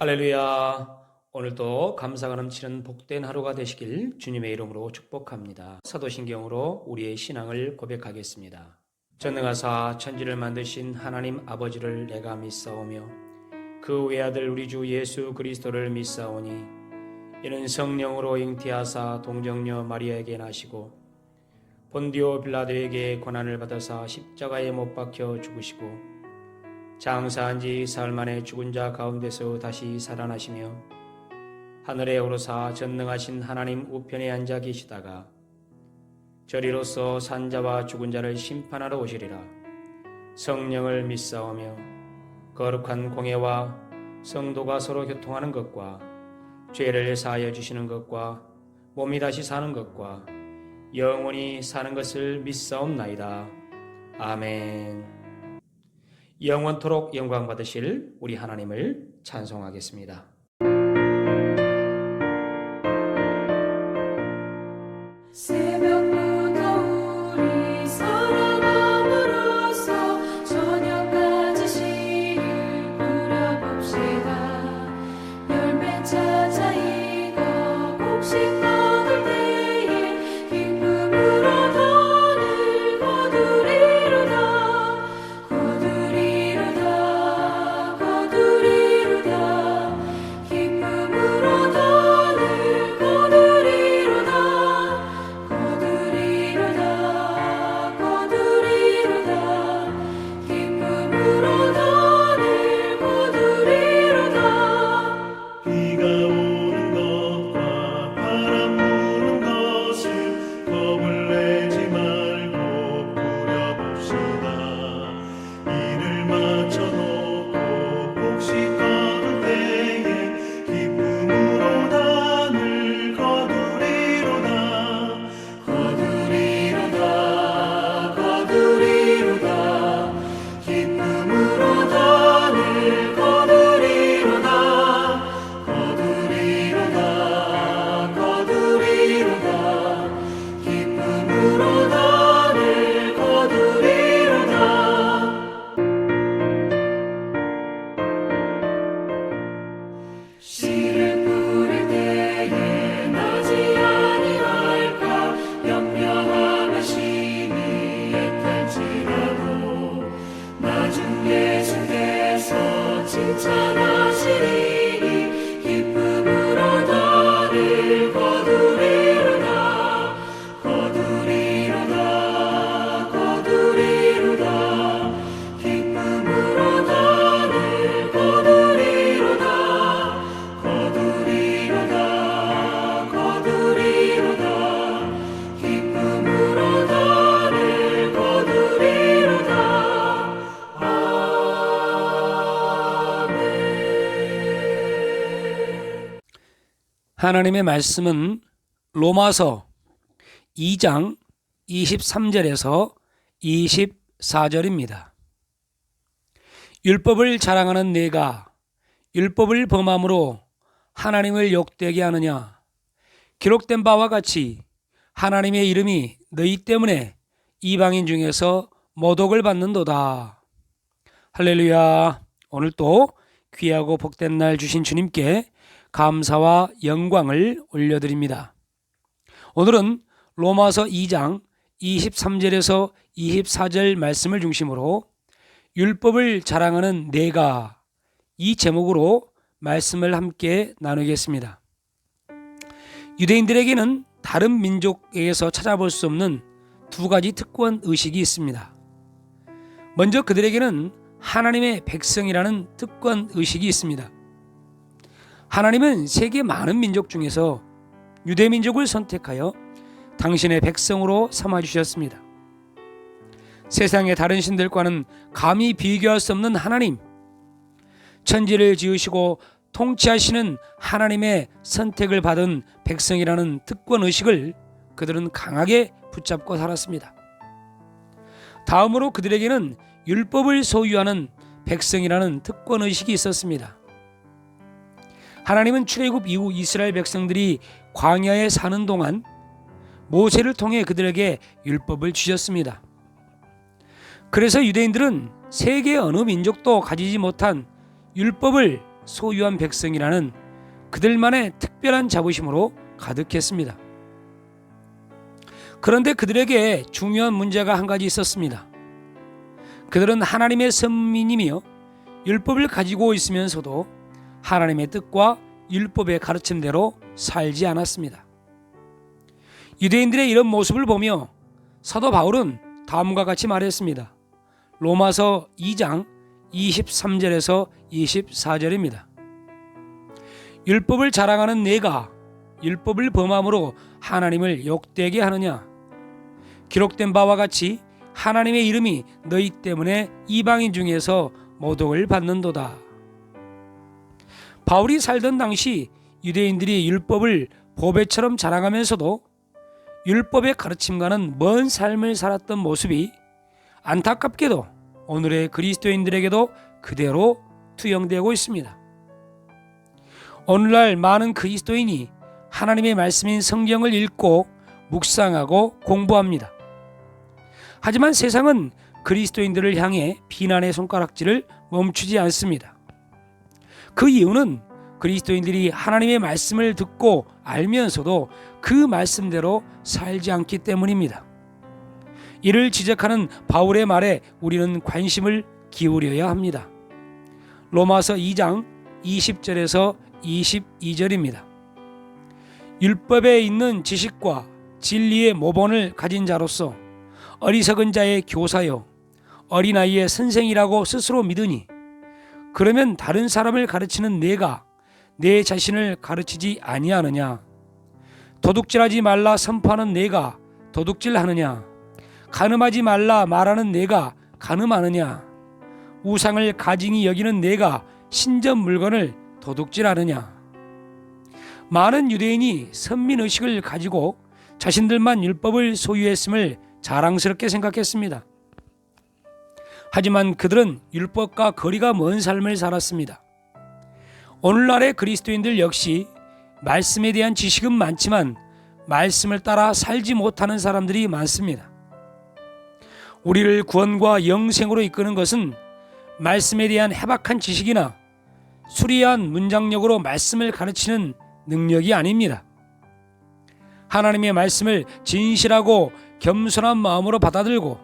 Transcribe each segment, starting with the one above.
할렐루야. 오늘도 감사가 넘치는 복된 하루가 되시길 주님의 이름으로 축복합니다. 사도신경으로 우리의 신앙을 고백하겠습니다. 전능하사 천지를 만드신 하나님 아버지를 내가 믿사오며 그 외아들 우리 주 예수 그리스도를 믿사오니 이는 성령으로 잉태하사 동정녀 마리아에게 나시고 본디오 빌라도에게 고난을 받아사 십자가에 못 박혀 죽으시고 장사한 지 사흘 만에 죽은 자 가운데서 다시 살아나시며 하늘에 오르사 전능하신 하나님 우편에 앉아 계시다가 저리로서 산자와 죽은 자를 심판하러 오시리라. 성령을 믿사오며 거룩한 공예와 성도가 서로 교통하는 것과 죄를 사하여 주시는 것과 몸이 다시 사는 것과 영원히 사는 것을 믿사옵나이다. 아멘. 영원토록 영광 받으실 우리 하나님을 찬송하겠습니다. 새벽부터 우리 살아남으로써 저녁까지 씨를 뿌려봅시다. 열매 찾아 익어 곡식 거둘 때에 기쁨으로 돈을 거두리로다. 기쁨으로 돈을 씨를 뿌릴 때에 나지 아니할까. 연명하며 심히 애탈지라도 나중에 주께서 칭찬하시리니 기쁨으로 나를 거두리로다. 거두리로다. 거두리로다. 기쁨으로 나를 거두리로다. 거두리로다. 거두리로다. 기쁨으로 나를 거두리로다. 아멘. 하나님의 말씀은 로마서 2장 23절에서 24절입니다. 율법을 자랑하는 내가 율법을 범함으로 하나님을 욕되게 하느냐. 기록된 바와 같이 하나님의 이름이 너희 때문에 이방인 중에서 모독을 받는도다. 할렐루야. 오늘 또 귀하고 복된 날 주신 주님께 감사와 영광을 올려드립니다. 오늘은 로마서 2장 23절에서 24절 말씀을 중심으로 율법을 자랑하는 내가, 이 제목으로 말씀을 함께 나누겠습니다. 유대인들에게는 다른 민족에게서 찾아볼 수 없는 두 가지 특권 의식이 있습니다. 먼저 그들에게는 하나님의 백성이라는 특권 의식이 있습니다. 하나님은 세계 많은 민족 중에서 유대 민족을 선택하여 당신의 백성으로 삼아주셨습니다. 세상의 다른 신들과는 감히 비교할 수 없는 하나님, 천지를 지으시고 통치하시는 하나님의 선택을 받은 백성이라는 특권의식을 그들은 강하게 붙잡고 살았습니다. 다음으로 그들에게는 율법을 소유하는 백성이라는 특권의식이 있었습니다. 하나님은 출애굽 이후 이스라엘 백성들이 광야에 사는 동안 모세를 통해 그들에게 율법을 주셨습니다. 그래서 유대인들은 세계 어느 민족도 가지지 못한 율법을 소유한 백성이라는 그들만의 특별한 자부심으로 가득했습니다. 그런데 그들에게 중요한 문제가 한 가지 있었습니다. 그들은 하나님의 선민이며 율법을 가지고 있으면서도 하나님의 뜻과 율법의 가르침대로 살지 않았습니다. 유대인들의 이런 모습을 보며 사도 바울은 다음과 같이 말했습니다. 로마서 2장 23절에서 24절입니다. 율법을 자랑하는 내가 율법을 범함으로 하나님을 욕되게 하느냐? 기록된 바와 같이 하나님의 이름이 너희 때문에 이방인 중에서 모독을 받는도다. 바울이 살던 당시 유대인들이 율법을 보배처럼 자랑하면서도 율법의 가르침과는 먼 삶을 살았던 모습이 안타깝게도 오늘의 그리스도인들에게도 그대로 투영되고 있습니다. 오늘날 많은 그리스도인이 하나님의 말씀인 성경을 읽고 묵상하고 공부합니다. 하지만 세상은 그리스도인들을 향해 비난의 손가락질을 멈추지 않습니다. 그 이유는 그리스도인들이 하나님의 말씀을 듣고 알면서도 그 말씀대로 살지 않기 때문입니다. 이를 지적하는 바울의 말에 우리는 관심을 기울여야 합니다. 로마서 2장 20절에서 22절입니다. 율법에 있는 지식과 진리의 모본을 가진 자로서 어리석은 자의 교사요 어린아이의 선생이라고 스스로 믿으니 그러면 다른 사람을 가르치는 내가 내 자신을 가르치지 아니하느냐? 도둑질하지 말라 선포하는 내가 도둑질하느냐? 간음하지 말라 말하는 내가 간음하느냐? 우상을 가증히 여기는 내가 신전 물건을 도둑질하느냐? 많은 유대인이 선민의식을 가지고 자신들만 율법을 소유했음을 자랑스럽게 생각했습니다. 하지만 그들은 율법과 거리가 먼 삶을 살았습니다. 오늘날의 그리스도인들 역시 말씀에 대한 지식은 많지만 말씀을 따라 살지 못하는 사람들이 많습니다. 우리를 구원과 영생으로 이끄는 것은 말씀에 대한 해박한 지식이나 수리한 문장력으로 말씀을 가르치는 능력이 아닙니다. 하나님의 말씀을 진실하고 겸손한 마음으로 받아들고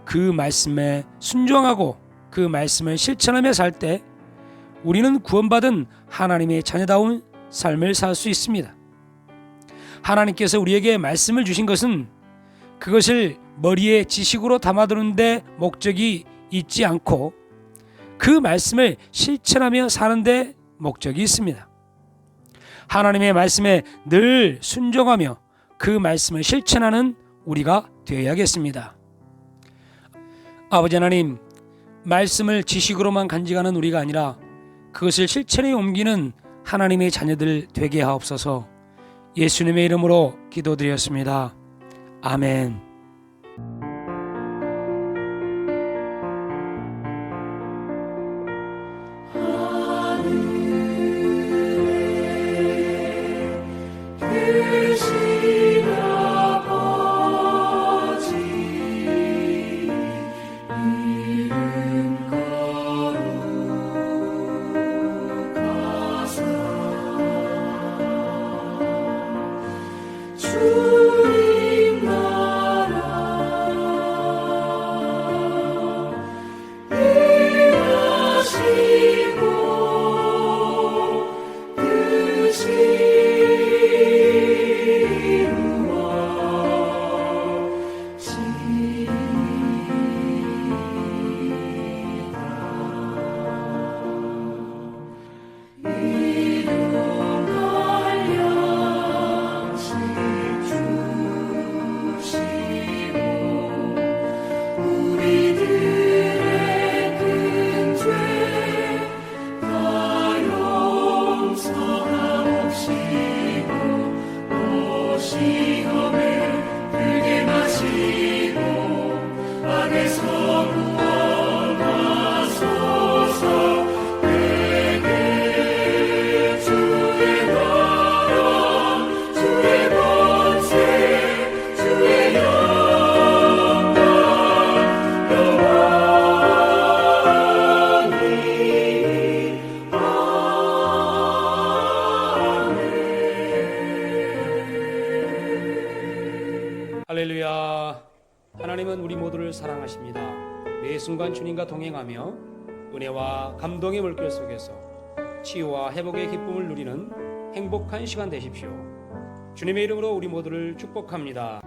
그 말씀에 순종하고 그 말씀을 실천하며 살 때 우리는 구원받은 하나님의 자녀다운 삶을 살 수 있습니다. 하나님께서 우리에게 말씀을 주신 것은 그것을 머리에 지식으로 담아두는 데 목적이 있지 않고 그 말씀을 실천하며 사는 데 목적이 있습니다. 하나님의 말씀에 늘 순종하며 그 말씀을 실천하는 우리가 되어야겠습니다. 아버지 하나님, 말씀을 지식으로만 간직하는 우리가 아니라 그것을 실천에 옮기는 하나님의 자녀들 되게 하옵소서. 예수님의 이름으로 기도드렸습니다. 아멘. 주님 나라 할렐루야. 하나님은 우리 모두를 사랑하십니다. 매 순간 주님과 동행하며 은혜와 감동의 물결 속에서 치유와 회복의 기쁨을 누리는 행복한 시간 되십시오. 주님의 이름으로 우리 모두를 축복합니다.